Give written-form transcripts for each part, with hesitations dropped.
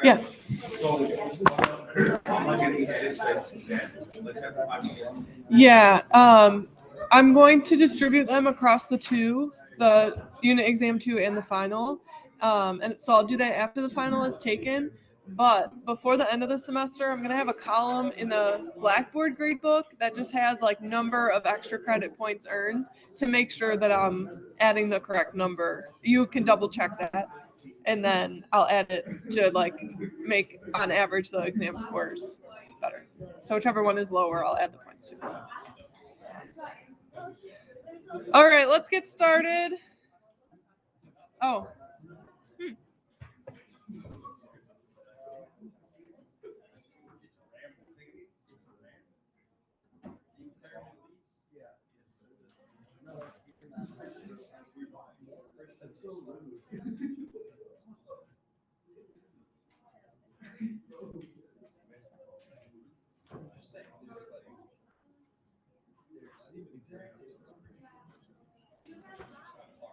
Yes. Yeah, I'm going to distribute them across the two, the unit exam 2 and the final. And so I'll do that after the final is taken. But before the end of the semester, I'm going to have a column in the Blackboard gradebook that just has like number of extra credit points earned to make sure that I'm adding the correct number. You can double check that. And then I'll add it to like make on average the exam scores better. So whichever one is lower, I'll add the points to. All right, let's get started. Oh.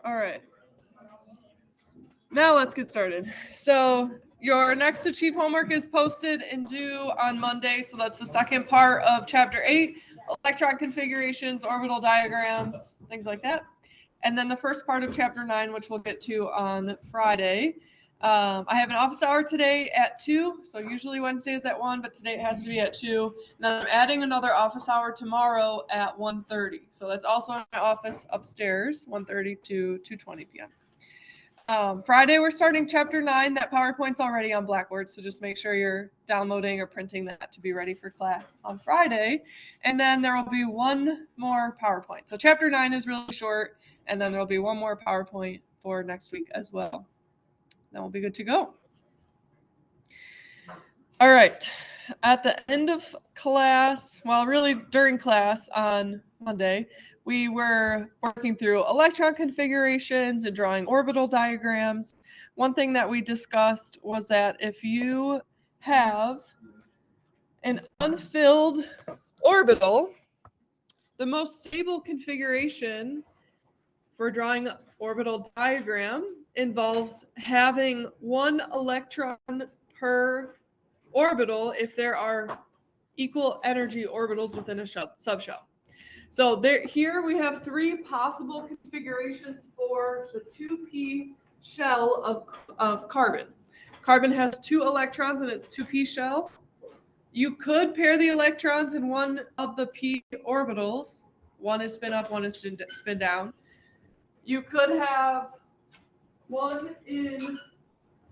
All right. Now let's get started. So your next to chief homework is posted and due on Monday. So that's the second part of chapter 8, electron configurations, orbital diagrams, things like that. And then the first part of chapter 9, which we'll get to on Friday. I have an office hour today at 2. So usually Wednesday is at 1, but today it has to be at 2. And then I'm adding another office hour tomorrow at 1:30. So that's also in my office upstairs, 1:30 to 2:20 p.m. Friday, we're starting chapter 9. That PowerPoint's already on Blackboard, so just make sure you're downloading or printing that to be ready for class on Friday. And then there will be one more PowerPoint. So chapter 9 is really short, and then there will be one more PowerPoint for next week as well. Then we'll be good to go. All right. At the end of class, well, really during class on Monday, we were working through electron configurations and drawing orbital diagrams. One thing that we discussed was that if you have an unfilled orbital, the most stable configuration for drawing an orbital diagram involves having one electron per orbital if there are equal energy orbitals within a subshell. So here we have 3 possible configurations for the 2p shell of carbon. Carbon has 2 electrons in its 2p shell. You could pair the electrons in one of the p orbitals. One is spin up, one is spin down. You could have one in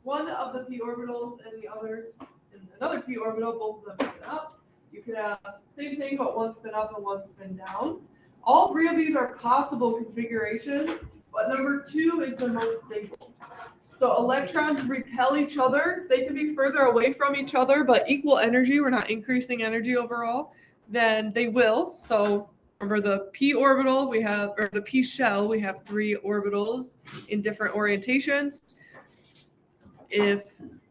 one of the p orbitals and the other in another p orbital, both of them spin up. You could have same thing, but one spin up and one spin down. All 3 of these are possible configurations, but number 2 is the most stable. So electrons repel each other. They can be further away from each other, but equal energy, we're not increasing energy overall, then they will. So remember the p orbital, we have, or the p shell, we have 3 orbitals in different orientations. If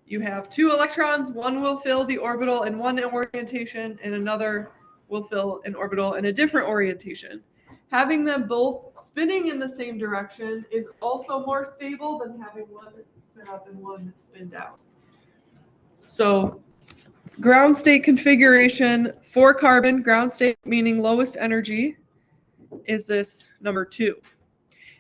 you have 2 electrons, one will fill the orbital in one orientation and another will fill an orbital in a different orientation. Having them both spinning in the same direction is also more stable than having one spin up and one spin down. So ground state configuration for carbon, ground state meaning lowest energy, is this number 2.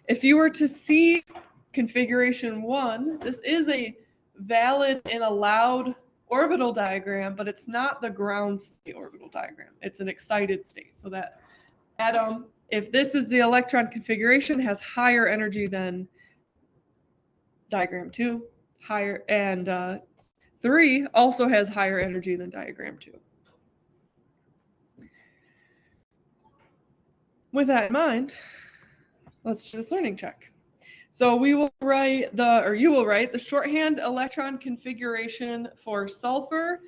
If you were to see configuration 1, this is a valid and allowed orbital diagram, but it's not the ground state orbital diagram. It's an excited state. So that atom, if this is the electron configuration, has higher energy than diagram 2, higher, and 3 also has higher energy than diagram 2. With that in mind, let's do this learning check. So we will write you will write the shorthand electron configuration for sulfur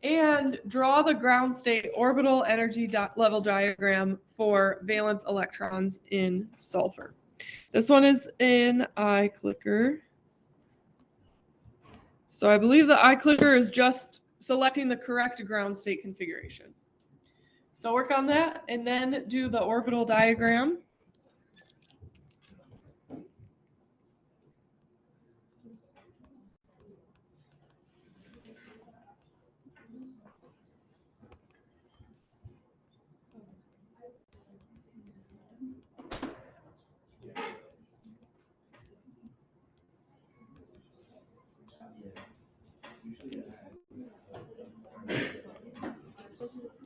and draw the ground state orbital energy level diagram for valence electrons in sulfur. This one is in iClicker. So I believe the iClicker is just selecting the correct ground state configuration. So work on that and then do the orbital diagram.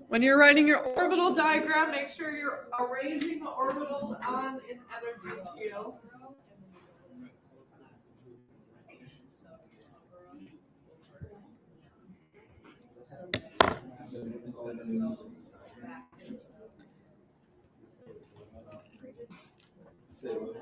When you're writing your orbital diagram, make sure you're arranging the orbitals on an energy scale. So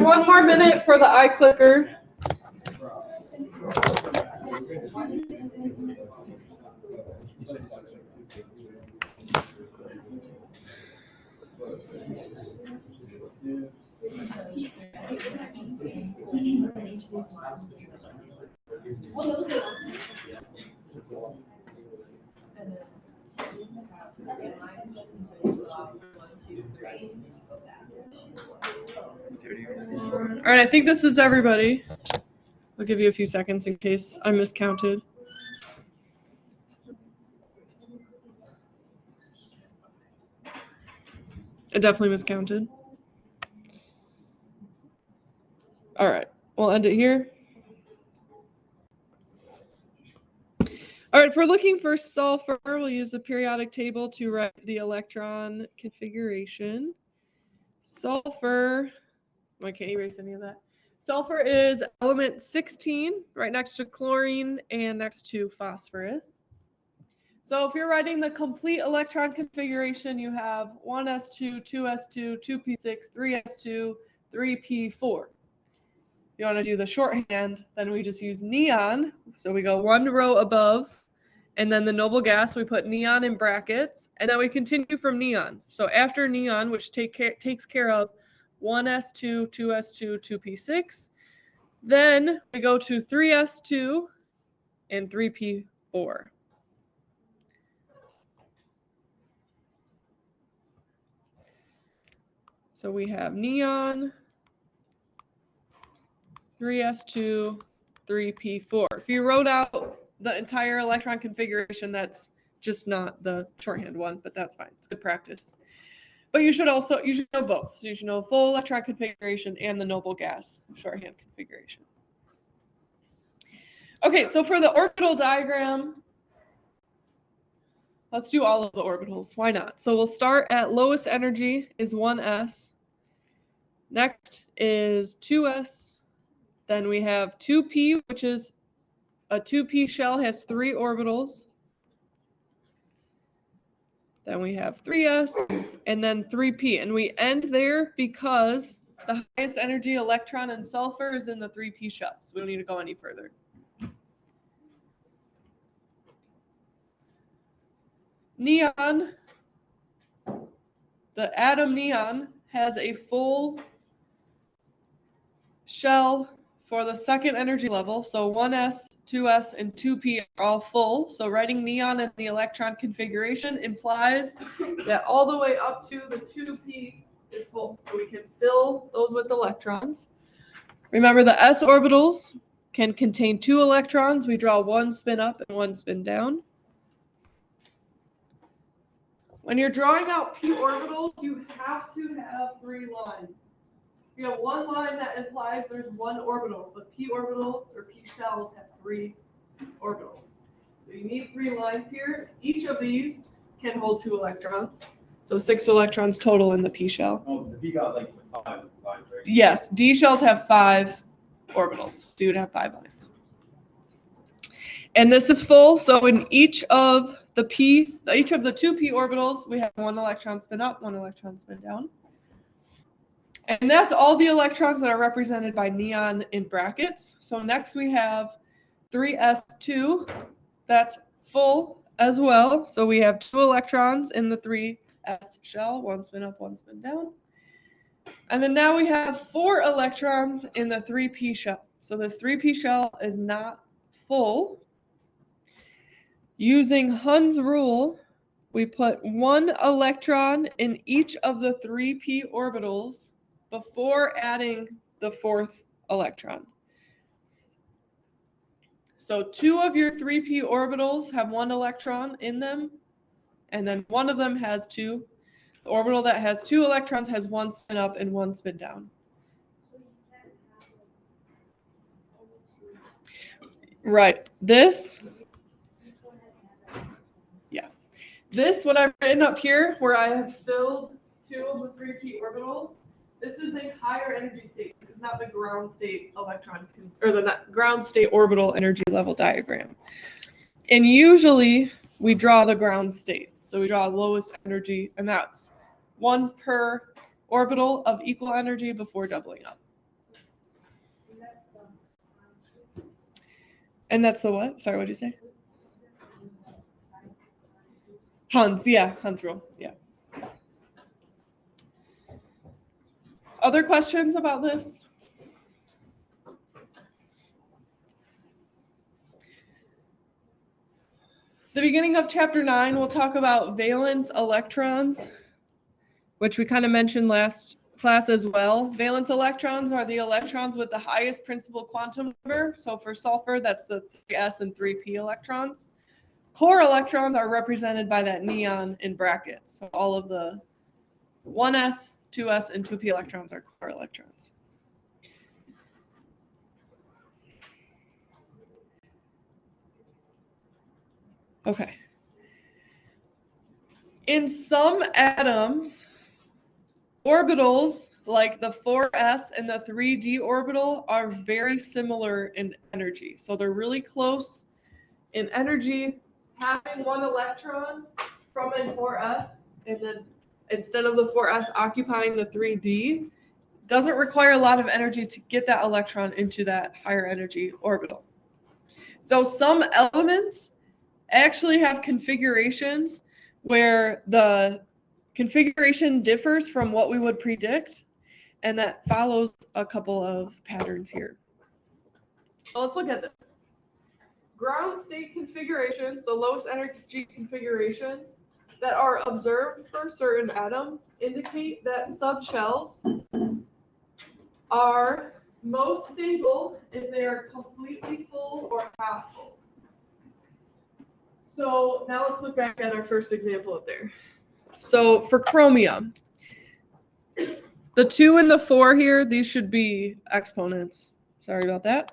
1 more minute for the iClicker. All right, I think this is everybody. I'll give you a few seconds in case I miscounted. I definitely miscounted. All right, we'll end it here. All right, if we're looking for sulfur, we'll use the periodic table to write the electron configuration. Sulfur, I can't erase any of that. Sulfur is element 16, right next to chlorine and next to phosphorus. So if you're writing the complete electron configuration, you have 1s2, 2s2, 2p6, 3s2, 3p4. If you want to do the shorthand, then we just use neon. So we go 1 row above, and then the noble gas, we put neon in brackets, and then we continue from neon. So after neon, which takes care of 1s2, 2s2, 2p6, then we go to 3s2 and 3p4. So we have neon, 3s2, 3p4. If you wrote out the entire electron configuration, that's just not the shorthand one, but that's fine. It's good practice. But you should know both. So you should know full electron configuration and the noble gas shorthand configuration. Okay, so for the orbital diagram, let's do all of the orbitals. Why not? So we'll start at lowest energy is 1s. Next is 2s. Then we have 2p, which is a 2p shell has 3 orbitals. Then we have 3s and then 3p. And we end there because The highest energy electron in sulfur is in the 3p shell, so we don't need to go any further. Neon, the atom neon, has a full shell for the second energy level, so 1s, 2s, and 2p are all full. So writing neon in the electron configuration implies that all the way up to the 2p is full. So we can fill those with electrons. Remember, the s orbitals can contain 2 electrons. We draw 1 spin up and 1 spin down. When you're drawing out p orbitals, you have to have 3 lines. If you have 1 line, that implies there's 1 orbital, but p orbitals or p shells have 3 orbitals. So you need 3 lines here. Each of these can hold 2 electrons. So 6 electrons total in the p shell. Oh, the p got like 5 lines, right? Yes, d shells have 5 orbitals. So you'd have 5 lines. And this is full, so in each of the 2p orbitals, we have 1 electron spin up, 1 electron spin down. And that's all the electrons that are represented by neon in brackets. So next we have 3s2, that's full as well. So we have 2 electrons in the 3s shell, 1 spin up, 1 spin down. And then now we have 4 electrons in the 3p shell. So this 3p shell is not full. Using Hund's rule, we put 1 electron in each of the 3p orbitals before adding the 4th electron. So 2 of your 3p orbitals have 1 electron in them, and then 1 of them has 2. The orbital that has 2 electrons has 1 spin up and 1 spin down. Right. This, what I've written up here, where I have filled 2 of the 3p orbitals, this is a higher energy state. This is not the ground state electron, or the ground state orbital energy level diagram. And usually we draw the ground state. So we draw lowest energy, and that's 1 per orbital of equal energy before doubling up. And that's the what? Sorry, what did you say? Hund's rule, yeah. Other questions about this? The beginning of chapter 9, we'll talk about valence electrons, which we kind of mentioned last class as well. Valence electrons are the electrons with the highest principal quantum number. So for sulfur, that's the 3s and 3p electrons. Core electrons are represented by that neon in brackets. So all of the 1s, 2s, and 2p electrons are core electrons. Okay. In some atoms, orbitals like the 4s and the 3d orbital are very similar in energy. So they're really close in energy. Having 1 electron from a 4s, and then instead of the 4s occupying the 3d, doesn't require a lot of energy to get that electron into that higher energy orbital. So some elements actually have configurations where the configuration differs from what we would predict, and that follows a couple of patterns here. So let's look at this. Ground state configurations, so lowest energy configurations that are observed for certain atoms, indicate that subshells are most stable if they are completely full or half full. So now let's look back at our first example up there. So for chromium, the 2 and the 4 here, these should be exponents. Sorry about that.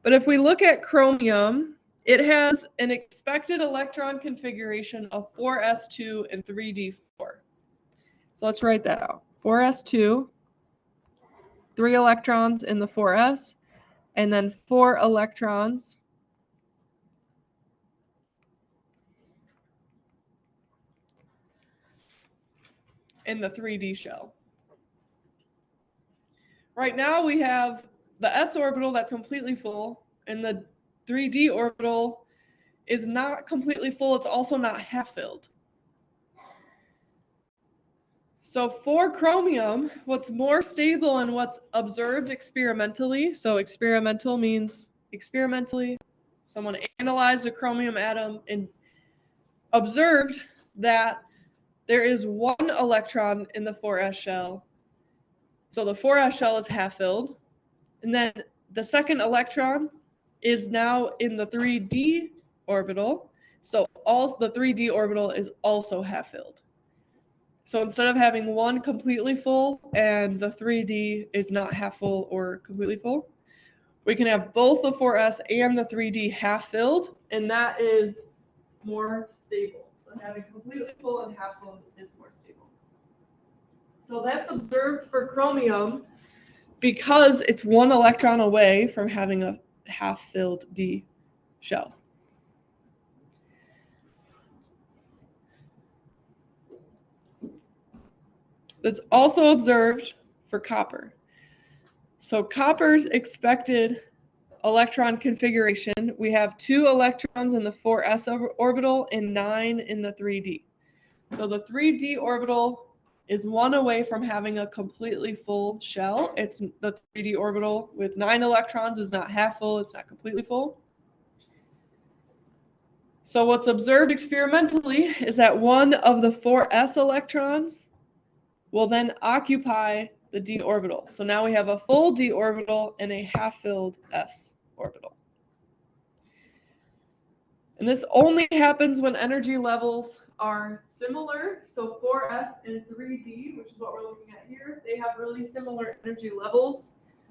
But if we look at chromium, it has an expected electron configuration of 4s2 and 3d4. So let's write that out. 4s2, 3 electrons in the 4s, and then 4 electrons in the 3d shell. right now we have the s orbital that's completely full, and the 3d orbital is not completely full. It's also not half filled. So for chromium, what's more stable and what's observed experimentally, so experimental means experimentally, someone analyzed a chromium atom and observed that there is one electron in the 4s shell. So the 4s shell is half filled, and then the second electron is now in the 3d orbital, so the 3d orbital is also half filled. So instead of having one completely full and the 3D is not half full or completely full, we can have both the 4s and the 3D half filled, and that is more stable. So having completely full and half full is more stable. So that's observed for chromium because it's one electron away from having a half filled D shell. That's also observed for copper. So copper's expected electron configuration, we have 2 electrons in the 4s orbital and 9 in the 3d. So the 3d orbital is one away from having a completely full shell. It's the 3d orbital with 9 electrons is not half full, it's not completely full. So what's observed experimentally is that one of the 4s electrons will then occupy the d orbital. So now we have a full d orbital and a half-filled s orbital. And this only happens when energy levels are similar. So 4s and 3d, which is what we're looking at here, they have really similar energy levels.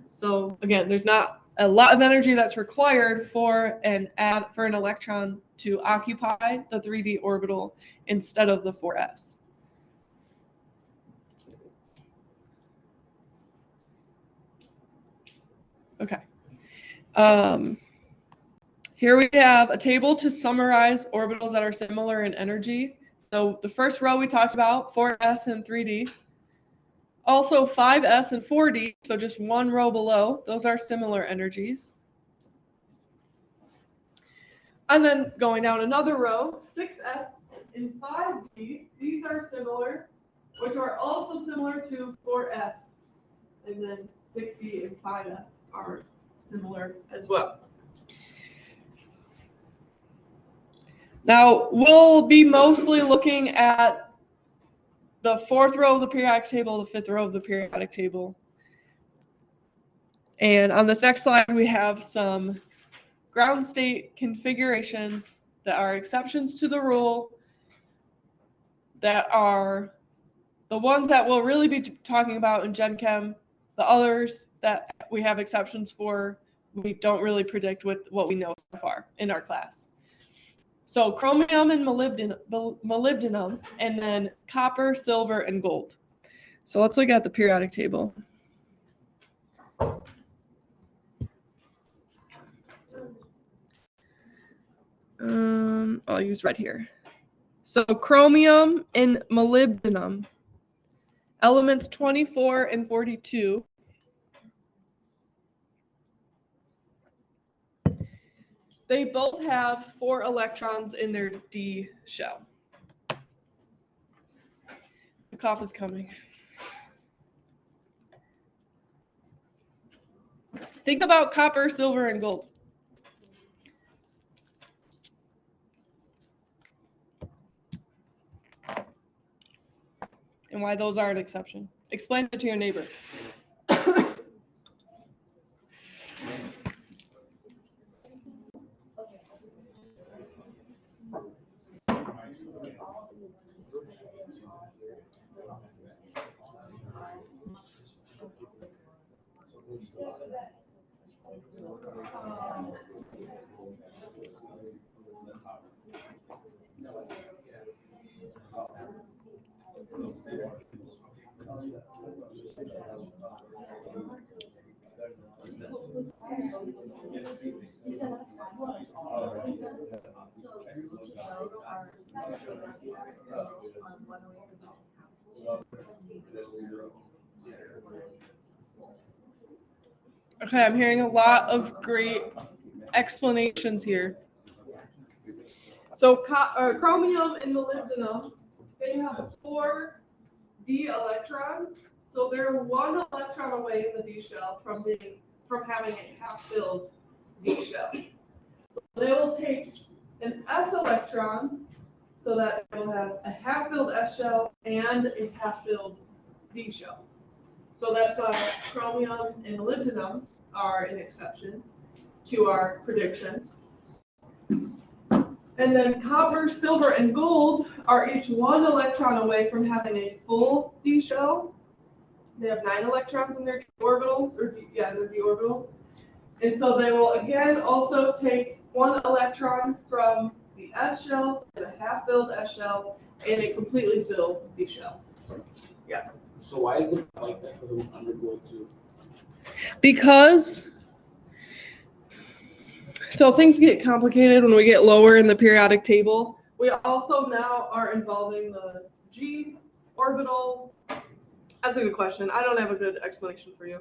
So again, there's not a lot of energy that's required for an electron to occupy the 3d orbital instead of the 4s. Okay. Here we have a table to summarize orbitals that are similar in energy. So the first row we talked about, 4s and 3d. Also 5s and 4d, so just one row below, those are similar energies. And then going down another row, 6s and 5d, these are similar, which are also similar to 4f. And then 6d and 5f are similar as well. Now, we'll be mostly looking at the 4th row of the periodic table, the 5th row of the periodic table. And on this next slide, we have some ground state configurations that are exceptions to the rule, that are the ones that we'll really be talking about in Gen Chem. The others that we have exceptions for, we don't really predict with what we know so far in our class. So chromium and molybdenum, and then copper, silver, and gold. So let's look at the periodic table. I'll use red here. So chromium and molybdenum, elements 24 and 42. They both have 4 electrons in their D shell. The cough is coming. Think about copper, silver, and gold. And why those are an exception. Explain it to your neighbor. Okay, I'm hearing a lot of great explanations here. So chromium and molybdenum, they have 4 d electrons, so they're 1 electron away in the d shell from having a half-filled d shell. So they will take an s electron, so that they will have a half-filled s shell and a half-filled d shell. So that's why chromium and molybdenum are an exception to our predictions. And then copper, silver, and gold are each 1 electron away from having a full d shell. They have 9 electrons in their d orbitals, their d orbitals. And so they will again also take 1 electron from the s shells and a half-filled s shell and a completely filled d shell. Yeah. So why is it like that for the undergoing too? Because so things get complicated when we get lower in the periodic table. We also now are involving the g orbital. That's a good question. I don't have a good explanation for you.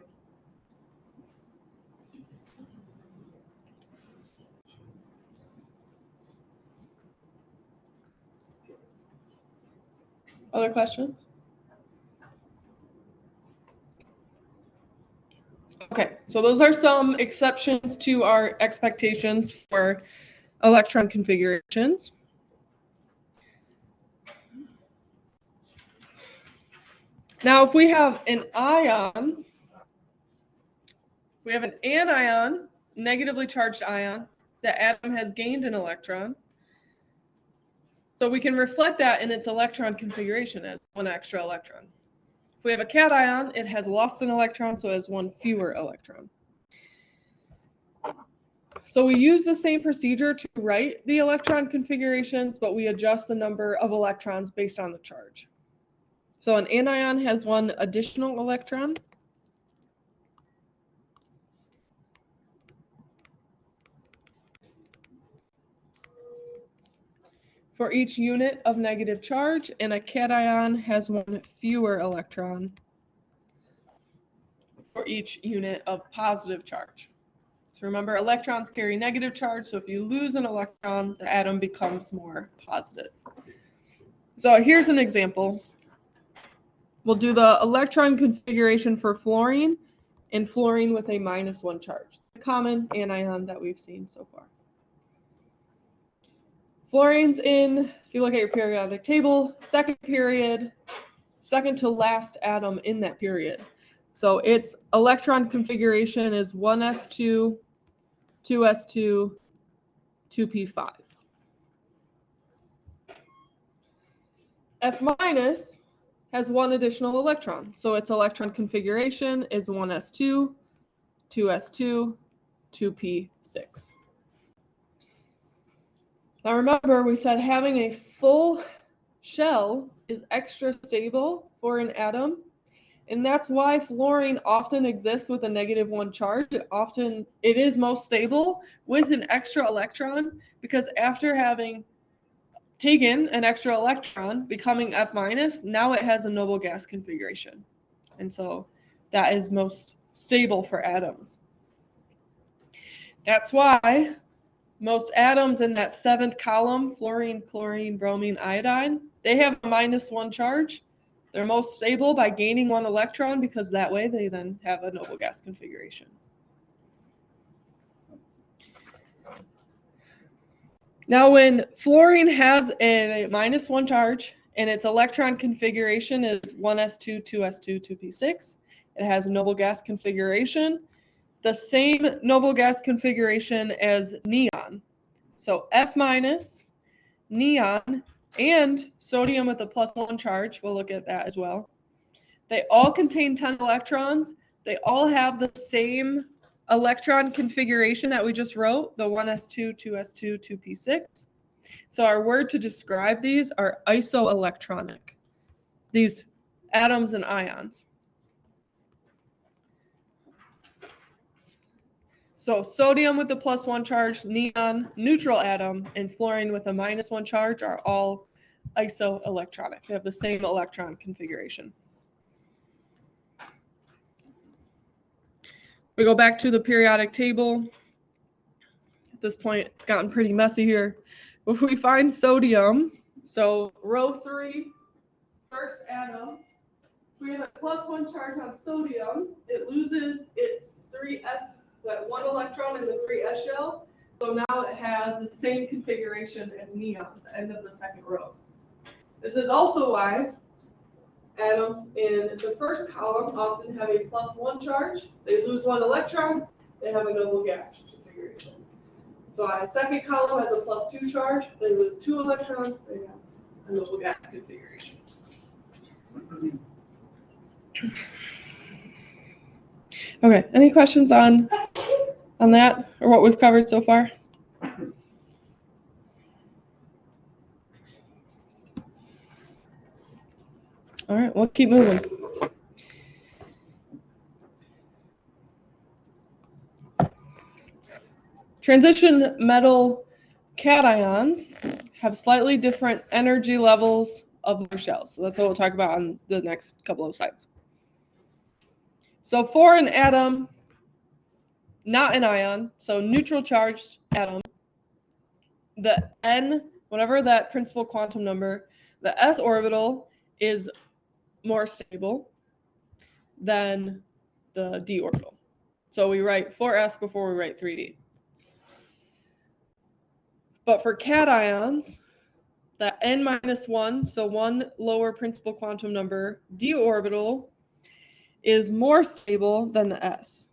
Other questions? Okay, so those are some exceptions to our expectations for electron configurations. Now, if we have an ion, we have an anion, negatively charged ion, the atom has gained an electron. So we can reflect that in its electron configuration as 1 extra electron. If we have a cation, it has lost an electron, so it has 1 fewer electron. So we use the same procedure to write the electron configurations, but we adjust the number of electrons based on the charge. So an anion has 1 additional electron. For each unit of negative charge, and a cation has 1 fewer electron for each unit of positive charge. So remember, electrons carry negative charge, so if you lose an electron, the atom becomes more positive. So here's an example. We'll do the electron configuration for fluorine, and fluorine with a -1 charge, the common anion that we've seen so far. Fluorine's in, if you look at your periodic table, second period, second to last atom in that period. So its electron configuration is 1s2, 2s2, 2p5. F- has 1 additional electron, so its electron configuration is 1s2, 2s2, 2p6. Now remember, we said having a full shell is extra stable for an atom, and that's why fluorine often exists with a -1 charge. It is most stable with an extra electron, because after having taken an extra electron, becoming F-, now it has a noble gas configuration. And so that is most stable for atoms. That's why most atoms in that 7th column, fluorine, chlorine, bromine, iodine, they have a -1 charge. They're most stable by gaining 1 electron, because that way they then have a noble gas configuration. Now, when fluorine has a -1 charge and its electron configuration is 1s2, 2s2, 2p6, it has a noble gas configuration, the same noble gas configuration as neon. So F-, neon, and sodium with a +1 charge, we'll look at that as well. They all contain 10 electrons. They all have the same electron configuration that we just wrote, the 1s2, 2s2, 2p6. So our word to describe these are isoelectronic, these atoms and ions. So sodium with a +1 charge, neon, neutral atom, and fluorine with a -1 charge are all isoelectronic. They have the same electron configuration. We go back to the periodic table. At this point, it's gotten pretty messy here. If we find sodium, so row 3, first atom, we have a +1 charge on sodium. It loses its 3s, that 1 electron in the 3s shell. So now it has the same configuration as neon at the end of the second row. This is also why atoms in the first column often have a +1 charge. They lose 1 electron, they have a noble gas configuration. So our second column has a +2 charge, they lose 2 electrons, they have a noble gas configuration. Okay, any questions on that or what we've covered so far? All right, we'll keep moving. Transition metal cations have slightly different energy levels of their shells. So that's what we'll talk about on the next couple of slides. So for an atom, not an ion, so neutral charged atom, the N, whatever that principal quantum number, the s orbital is more stable than the d orbital. So we write 4s before we write 3d. But for cations, the n-1, so 1 lower principal quantum number, d orbital is more stable than the s.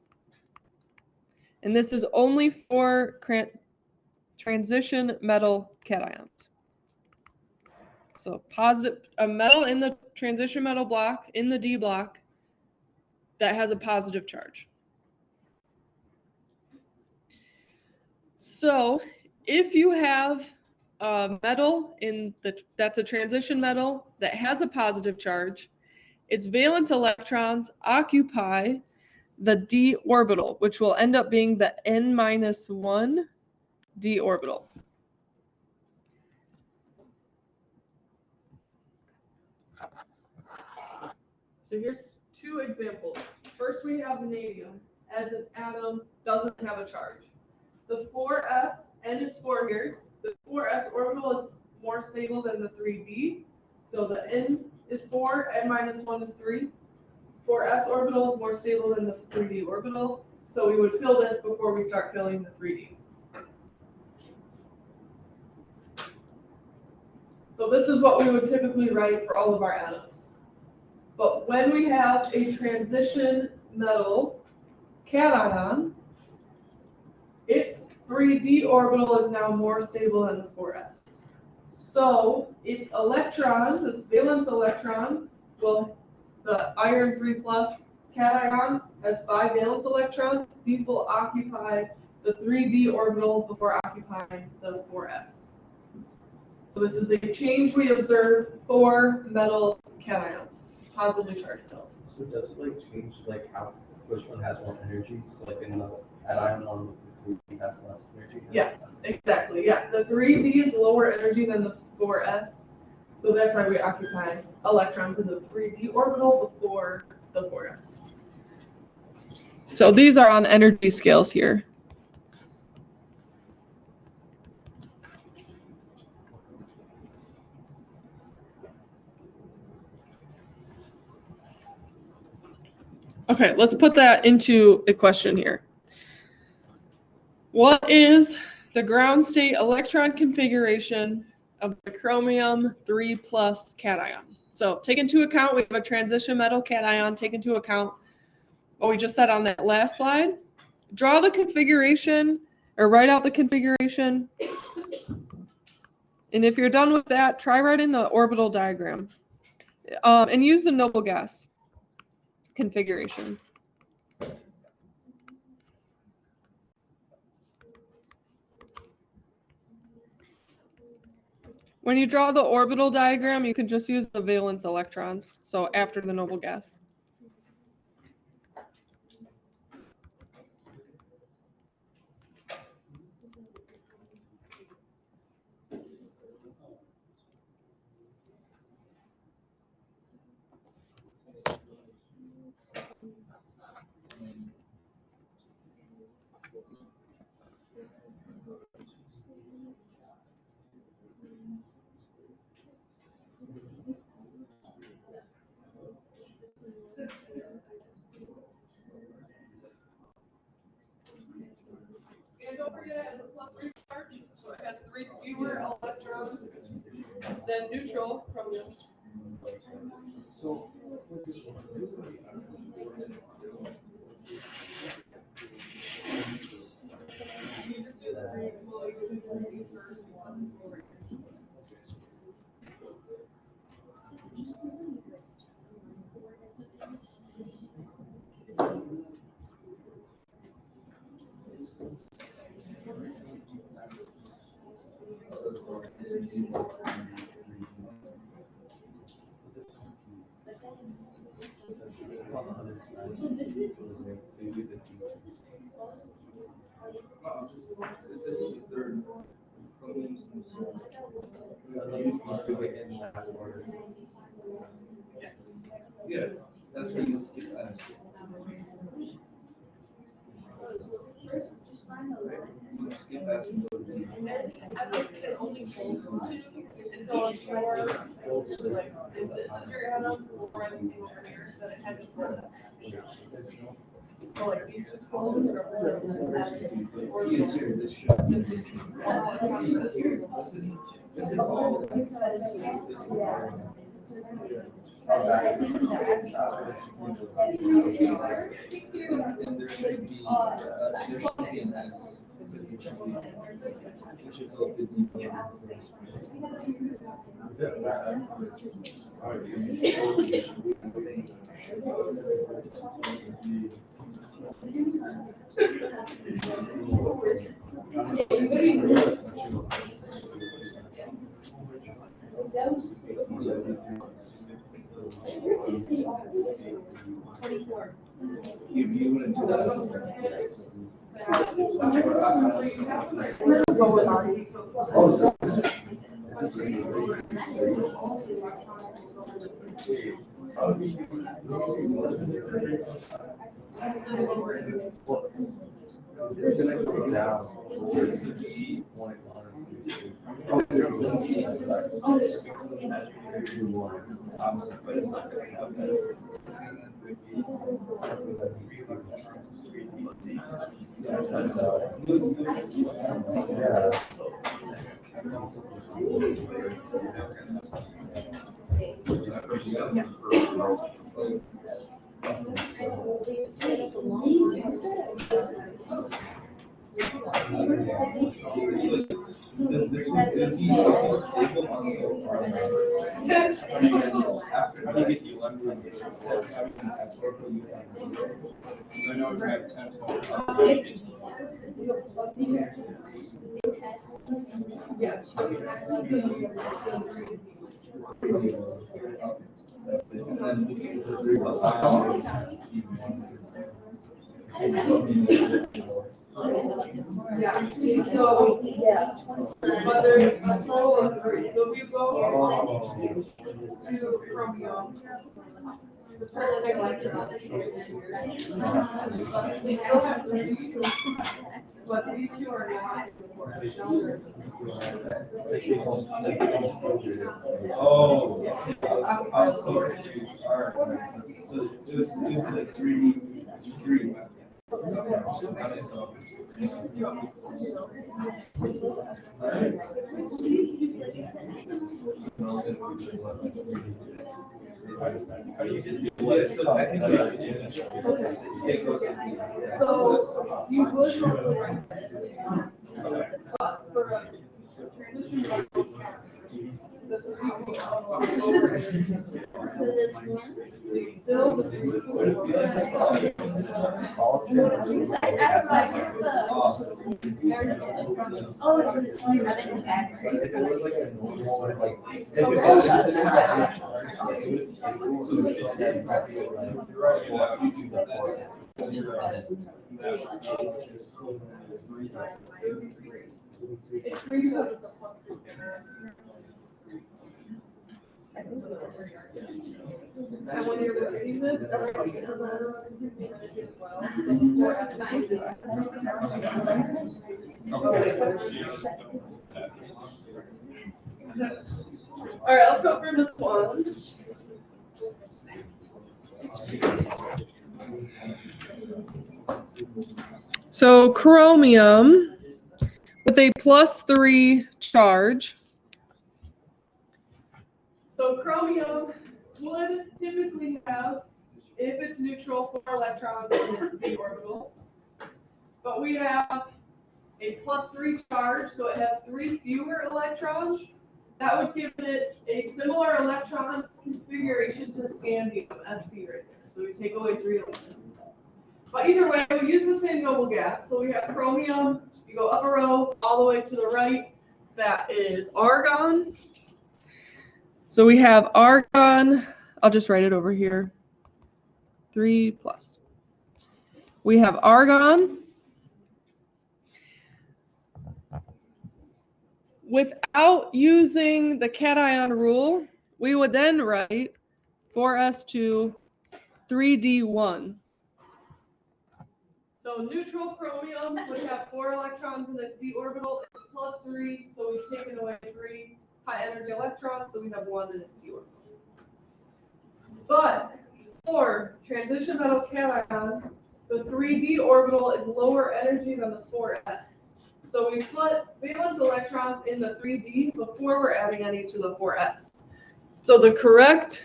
And this is only for transition metal cations. So positive, a metal in the transition metal block, in the d block, that has a positive charge. So if you have a metal that's a transition metal that has a positive charge, its valence electrons occupy the d orbital, which will end up being the n-1 d orbital. So here's 2 examples. First, we have vanadium as an atom doesn't have a charge. The 4s, n is 4 here. The 4s orbital is more stable than the 3d. So the n is 4, n-1 is 3. 4s orbital is more stable than the 3d orbital. So we would fill this before we start filling the 3d. So this is what we would typically write for all of our atoms. But when we have a transition metal cation, its 3d orbital is now more stable than the 4s. So its electrons, its valence electrons, well, the iron 3+ cation has 5 valence electrons. These will occupy the 3d orbital before occupying the 4s. So this is a change we observe for metal cations, positively charged metals. So does it like change like how which one has more energy? So like in the cation one with the 3D has less energy? Yes, exactly. Yeah, the 3D is lower energy than the 4s. So that's why we occupy electrons in the 3d orbital before the 4s. So these are on energy scales here. Okay, let's put that into a question here. What is the ground state electron configuration of the chromium 3+ cation? So take into account we have a transition metal cation, take into account what we just said on that last slide. Draw the configuration or write out the configuration. And if you're done with that, try writing the orbital diagram. And use the noble gas configuration. When you draw the orbital diagram, you can just use the valence electrons, so after the noble gas. then neutral chromium. You just do the three. Well, you do the three first one. This is the third. Yeah, that's where you skip that. Skip that and go to D. So it's your, like, if this is your atom, or I'm seeing over here, then it has to pull that. So like these two columns are or Yes, sir, this should. This is all. This is all. And there should be an S, because it should be, we should go 50. This would be stable until after you get the electron, instead of having an S orbital, you have zero. So I know if you have 10 Yeah, so, but there's a total of three, so if you go to chromium, there's a total of electron. We still have three, but these two are not. Oh, I was so confused. All right, so it was like three. That is all. So technically, it goes to D. So you would probably write that. But for a transition, the three still If it was like a normal, like, it's three because it's a plus two. And when you're reading this, everybody has a as well. All right, let's go through this one. So chromium with a +3 charge So chromium would typically have, if it's neutral, 4 electrons in its d orbital. But we have a +3 charge, so it has 3 fewer electrons. That would give it a similar electron configuration to scandium, Sc right there. So we take away 3 electrons. But either way, we use the same noble gas. So we have chromium, you go up a row, all the way to the right, that is argon. So we have argon, I'll just write it over here, 3+. We have argon. Without using the cation rule, we would then write 4s2 3d1. So neutral chromium would have 4 electrons in its d orbital. It's +3, so we've taken away 3 high energy electrons, so we have 1 in its d orbital. But for transition metal cation, the 3d orbital is lower energy than the 4s. So we put valence electrons in the 3d before we're adding any to the 4s. So the correct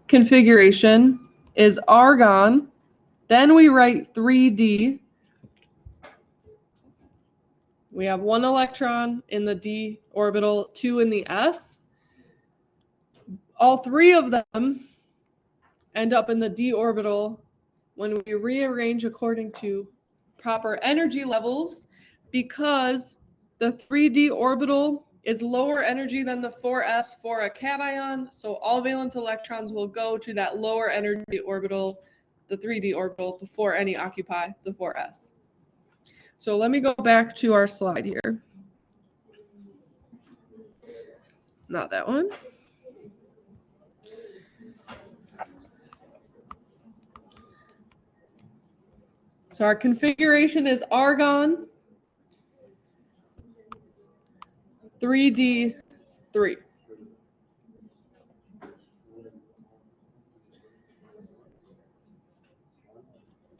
configuration is argon. Then we write 3d. We have 1 electron in the d orbital, 2 in the s. All 3 of them end up in the d orbital when we rearrange according to proper energy levels, because the 3d orbital is lower energy than the 4s for a cation, so all valence electrons will go to that lower energy orbital, the 3d orbital, before any occupy the 4s. So let me go back to our slide here. Not that one. So our configuration is argon 3d3.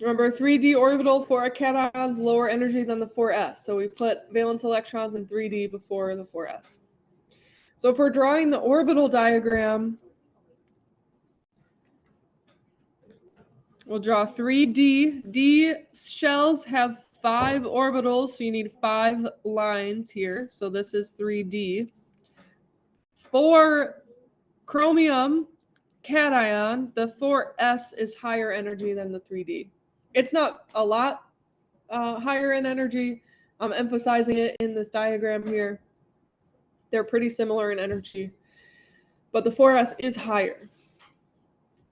Remember, 3d orbital for a cation's lower energy than the 4s. So we put valence electrons in 3d before the 4s. So if we're drawing the orbital diagram, we'll draw 3d. D shells have 5 orbitals, so you need 5 lines here. So this is 3d. For chromium cation, the 4s is higher energy than the 3d. It's not a lot higher in energy. I'm emphasizing it in this diagram here. They're pretty similar in energy, but the 4s is higher.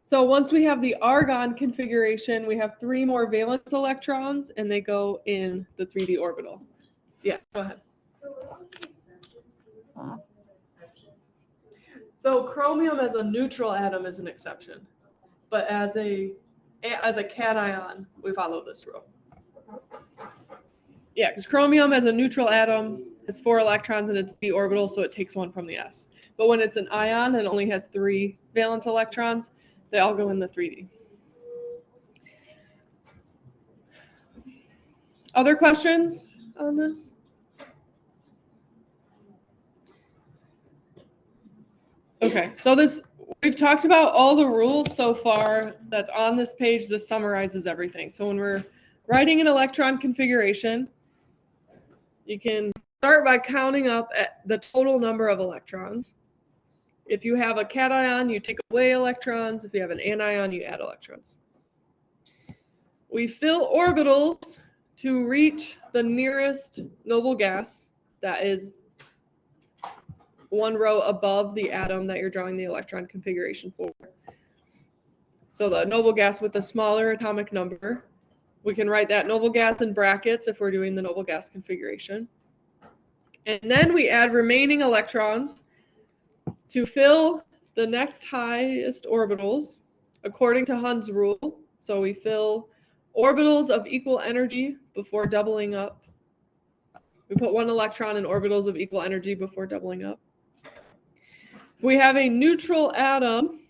So once we have the argon configuration, we have 3 more valence electrons, and they go in the 3d orbital. Yeah, go ahead. So chromium as a neutral atom is an exception, but as a cation, we follow this rule. Yeah, because chromium as a neutral atom has 4 electrons in its d orbital, so it takes 1 from the s. But when it's an ion and only has 3 valence electrons, they all go in the 3d. Other questions on this? Okay, so we've talked about all the rules so far that's on this page. This summarizes everything. So when we're writing an electron configuration, you can start by counting up at the total number of electrons. If you have a cation, you take away electrons. If you have an anion, you add electrons. We fill orbitals to reach the nearest noble gas that is 1 row above the atom that you're drawing the electron configuration for. So the noble gas with the smaller atomic number, we can write that noble gas in brackets if we're doing the noble gas configuration. And then we add remaining electrons to fill the next highest orbitals according to Hund's rule. So we fill orbitals of equal energy before doubling up. We put 1 electron in orbitals of equal energy before doubling up. If we have a neutral atom,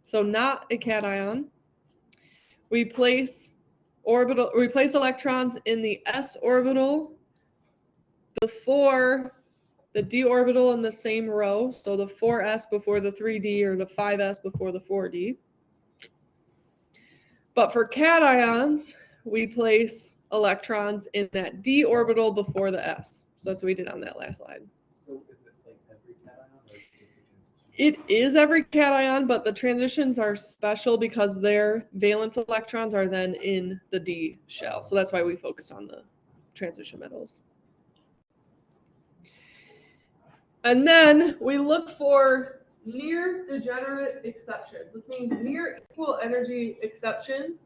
so not a cation, we place electrons in the s orbital before the d orbital in the same row, so the 4s before the 3d or the 5s before the 4d. But for cations, we place electrons in that d orbital before the s. So that's what we did on that last slide. So is it like every cation or is it just a transition? It is every cation, but the transitions are special because their valence electrons are then in the d shell. So that's why we focus on the transition metals. And then we look for near degenerate exceptions. This means near equal energy exceptions.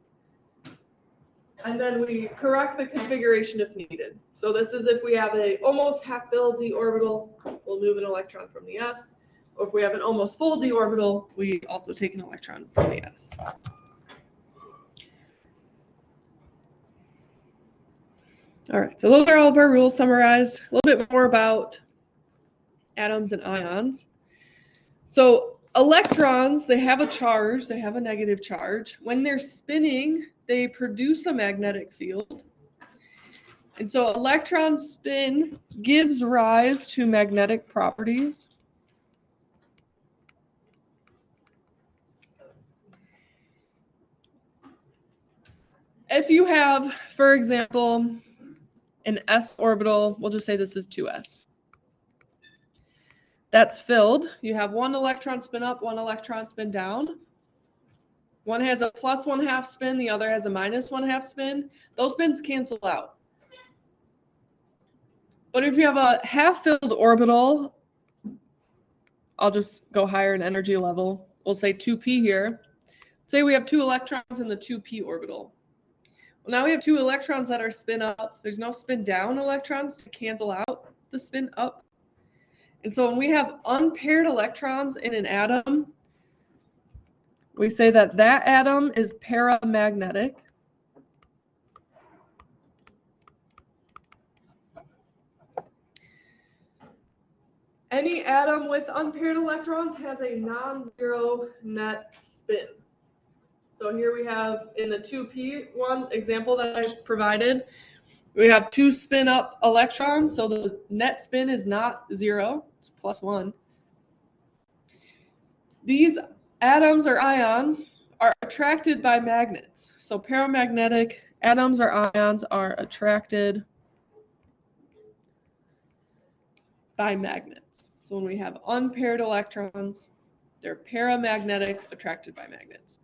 And then we correct the configuration if needed. So this is if we have a almost half filled d orbital, we'll move an electron from the s. Or if we have an almost full d orbital, we also take an electron from the s. All right, so those are all of our rules summarized. A little bit more about atoms and ions. So electrons, they have a charge, they have a negative charge. When they're spinning, they produce a magnetic field. And so electron spin gives rise to magnetic properties. If you have, for example, an s orbital, we'll just say this is 2s. That's filled. You have one electron spin up, one electron spin down. One has a plus 1/2 spin, the other has a minus 1/2 spin. Those spins cancel out. But if you have a half-filled orbital, I'll just go higher in energy level. We'll say 2p here. Say we have 2 electrons in the 2p orbital. Well, now we have 2 electrons that are spin up. There's no spin down electrons to cancel out the spin up. And so when we have unpaired electrons in an atom, we say that that atom is paramagnetic. Any atom with unpaired electrons has a non-zero net spin. So here we have in the 2p one example that I provided, we have 2 spin up electrons, so the net spin is not 0, it's plus 1. These atoms or ions are attracted by magnets. So paramagnetic atoms or ions are attracted by magnets. So when we have unpaired electrons, they're paramagnetic, attracted by magnets.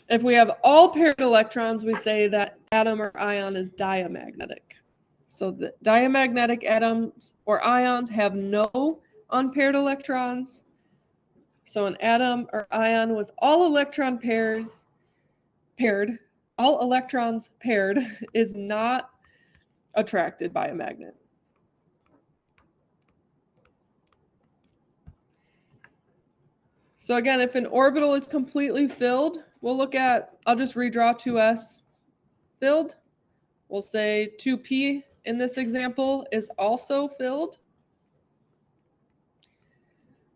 If we have all paired electrons, we say that atom or ion is diamagnetic. So the diamagnetic atoms or ions have no unpaired electrons. So an atom or ion with all electrons paired is not attracted by a magnet. So again, if an orbital is completely filled, we'll look at, I'll just redraw 2s filled. We'll say 2p in this example is also filled.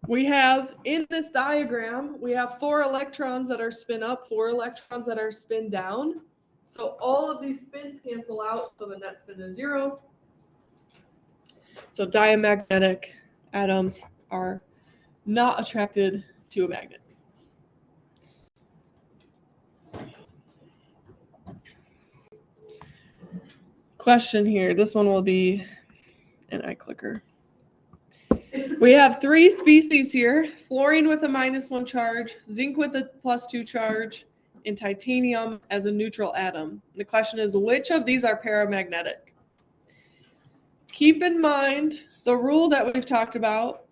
We have, in this diagram, we have 4 electrons that are spin up, 4 electrons that are spin down. So all of these spins cancel out, so the net spin is 0. So diamagnetic atoms are not attracted to a magnet. Question here, this one will be an iClicker. We have 3 species here, fluorine with a -1 charge, zinc with a +2 charge, and titanium as a neutral atom. The question is, which of these are paramagnetic? Keep in mind the rules that we've talked about.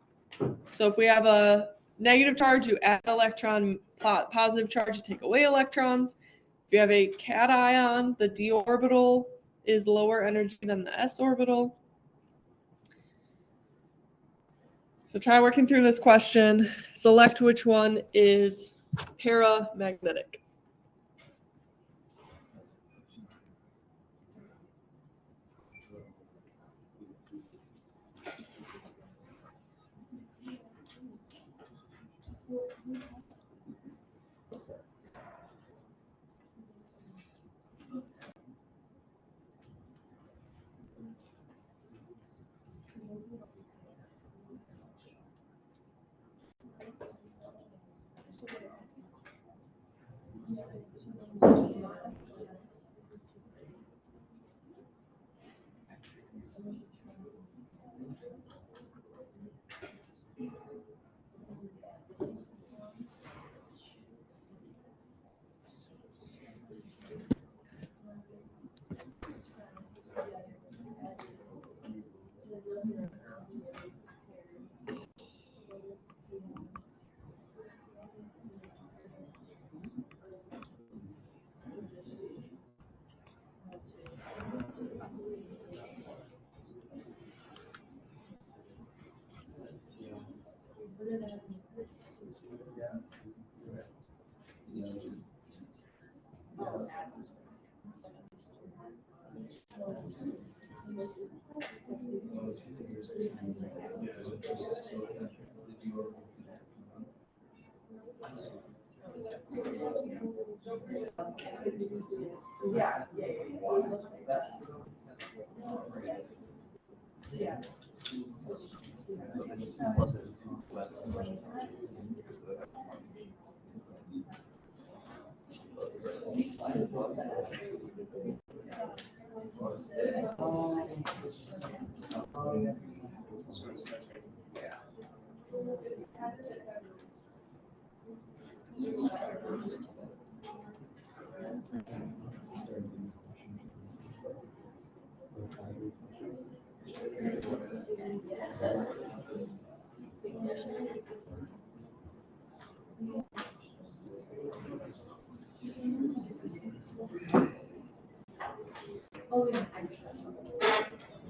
So if we have a negative charge, you add electron, positive charge, you take away electrons. If you have a cation, the d orbital is lower energy than the s orbital. So try working through this question. Select which one is paramagnetic.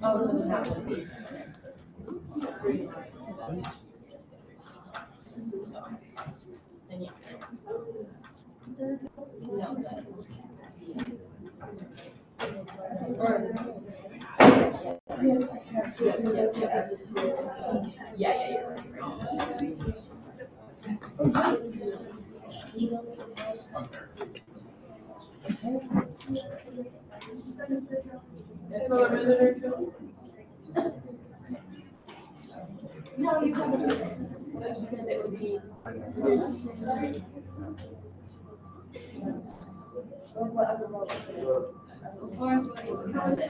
Oh, so then that would be. Then yeah. No, that. Yeah, you're right. Another minute or two. No, you have to, because it would be. So far as what you know that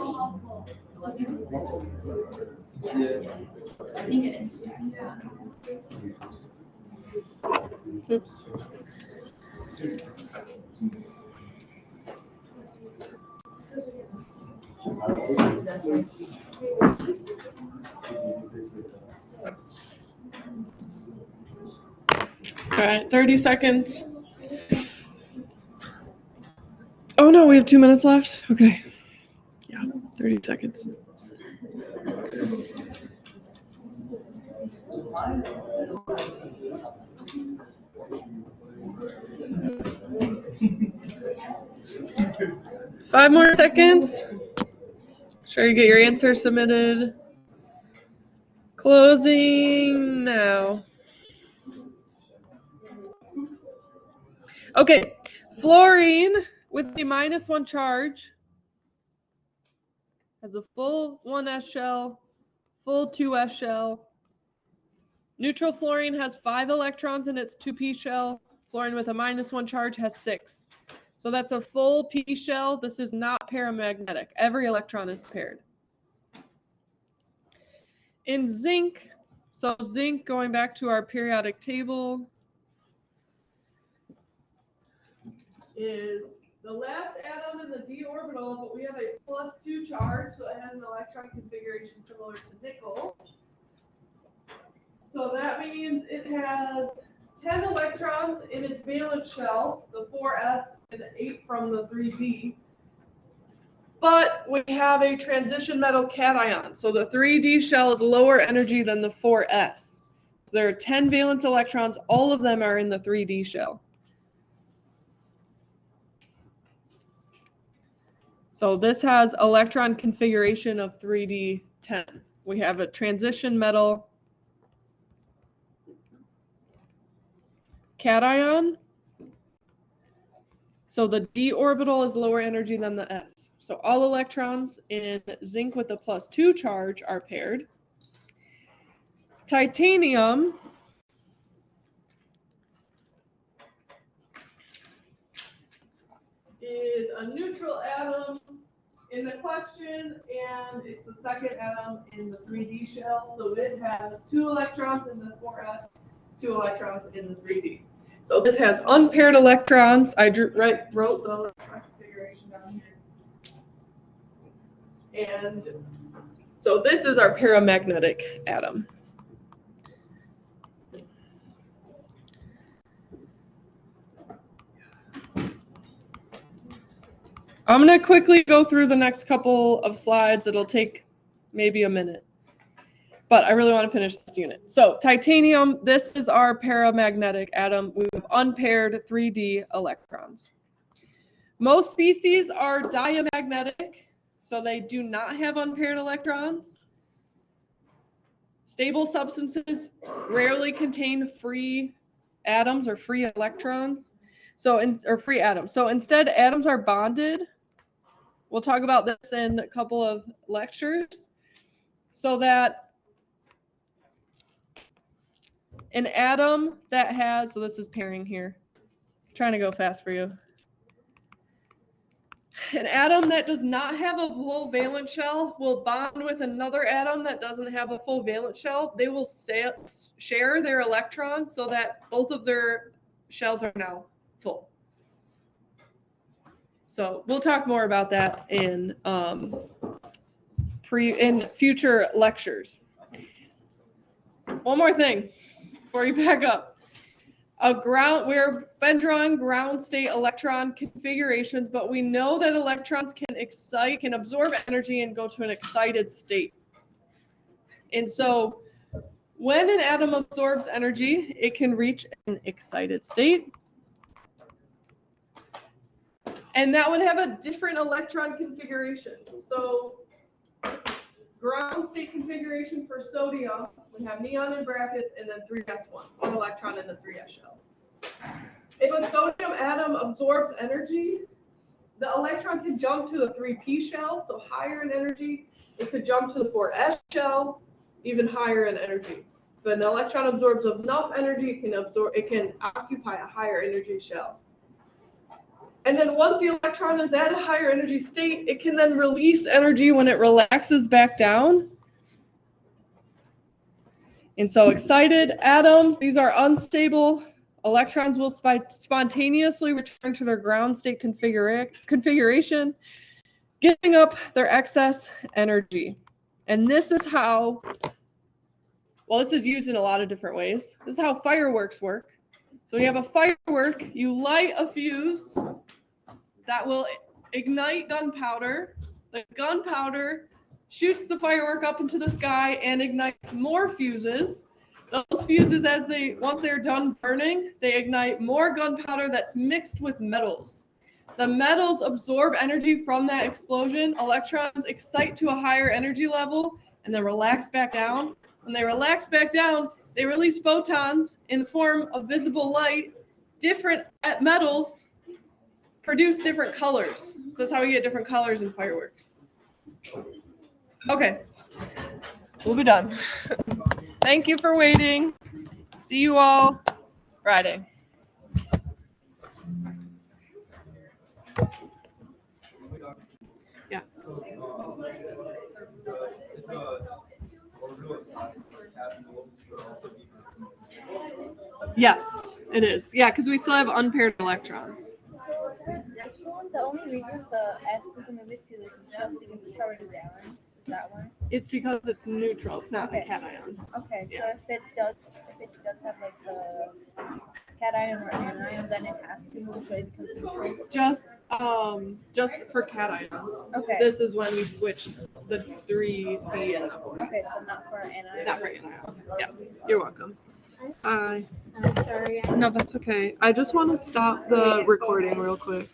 yeah, I think it is. Oops. That's nice. All right, 30 seconds. Oh no, we have 2 minutes left. Okay. Yeah, 30 seconds. Five more seconds. Sure you get your answer submitted. Closing now. Okay, fluorine with the -1 charge has a full 1s shell, full 2s shell. Neutral fluorine has 5 electrons in its 2p shell. Fluorine with a -1 charge has 6. So that's a full p shell. This is not paramagnetic. Every electron is paired. In zinc, so zinc, going back to our periodic table, is the last atom in the d orbital, but we have a +2 charge, so it has an electron configuration similar to nickel. So that means it has 10 electrons in its valence shell, the 4s and 8 from the 3d. But we have a transition metal cation, so the 3d shell is lower energy than the 4s. So there are 10 valence electrons, all of them are in the 3d shell. So this has electron configuration of 3d10. We have a transition metal cation. So the d orbital is lower energy than the s. So all electrons in zinc with a +2 charge are paired. Titanium is a neutral atom in the question, and it's the second atom in the 3d shell. So it has 2 electrons in the 4s, 2 electrons in the 3d. So this has unpaired electrons. I wrote the electron configuration down here. And So this is our paramagnetic atom. I'm going to quickly go through the next couple of slides. It'll take maybe a minute, but I really want to finish this unit. So titanium, this is our paramagnetic atom. We have unpaired 3D electrons. Most species are diamagnetic, so they do not have unpaired electrons. Stable substances rarely contain free atoms or free electrons, or free atoms. So instead, atoms are bonded. We'll talk about this in a couple of lectures. So that an atom that has, so this is pairing here, trying to go fast for you. An atom that does not have a full valence shell will bond with another atom that doesn't have a full valence shell. They will share their electrons so that both of their shells are now full. So we'll talk more about that in future lectures. One more thing before you back up. We've been drawing ground state electron configurations, but we know that electrons can absorb energy and go to an excited state. And so when an atom absorbs energy, it can reach an excited state. And that would have a different electron configuration. So ground state configuration for sodium would have neon in brackets and then 3s1, one electron in the 3s shell. If a sodium atom absorbs energy, the electron can jump to the 3p shell, so higher in energy. It could jump to the 4s shell, even higher in energy. If an electron absorbs enough energy, it can occupy a higher energy shell. And then once the electron is at a higher energy state, it can then release energy when it relaxes back down. And so excited atoms, these are unstable. Electrons will spontaneously return to their ground state configuration, giving up their excess energy. And this is how, well, this is used in a lot of different ways. This is how fireworks work. So when you have a firework, you light a fuse that will ignite gunpowder. The gunpowder shoots the firework up into the sky and ignites more fuses. Those fuses, once they're done burning, they ignite more gunpowder that's mixed with metals. The metals absorb energy from that explosion. Electrons excite to a higher energy level and then relax back down. When they relax back down, they release photons in the form of visible light. Different metals produce different colors. So that's how we get different colors in fireworks. Okay, we'll be done. Thank you for waiting. See you all Friday. Yeah. Yes, it is. Yeah, because we still have unpaired electrons. The only reason the S doesn't move it to the neutral is because it's already balanced. Is that why? It's because it's neutral. It's not a cation. Okay, Yeah. so if it does have like the cation or anion, then it has to move so it becomes neutral. Just for cations. Okay. This is when we switch the 3D and up. Okay, so not for anions. Not for anions. Yeah. You're welcome. Bye. I'm sorry. No, that's okay. I just want to stop the recording real quick.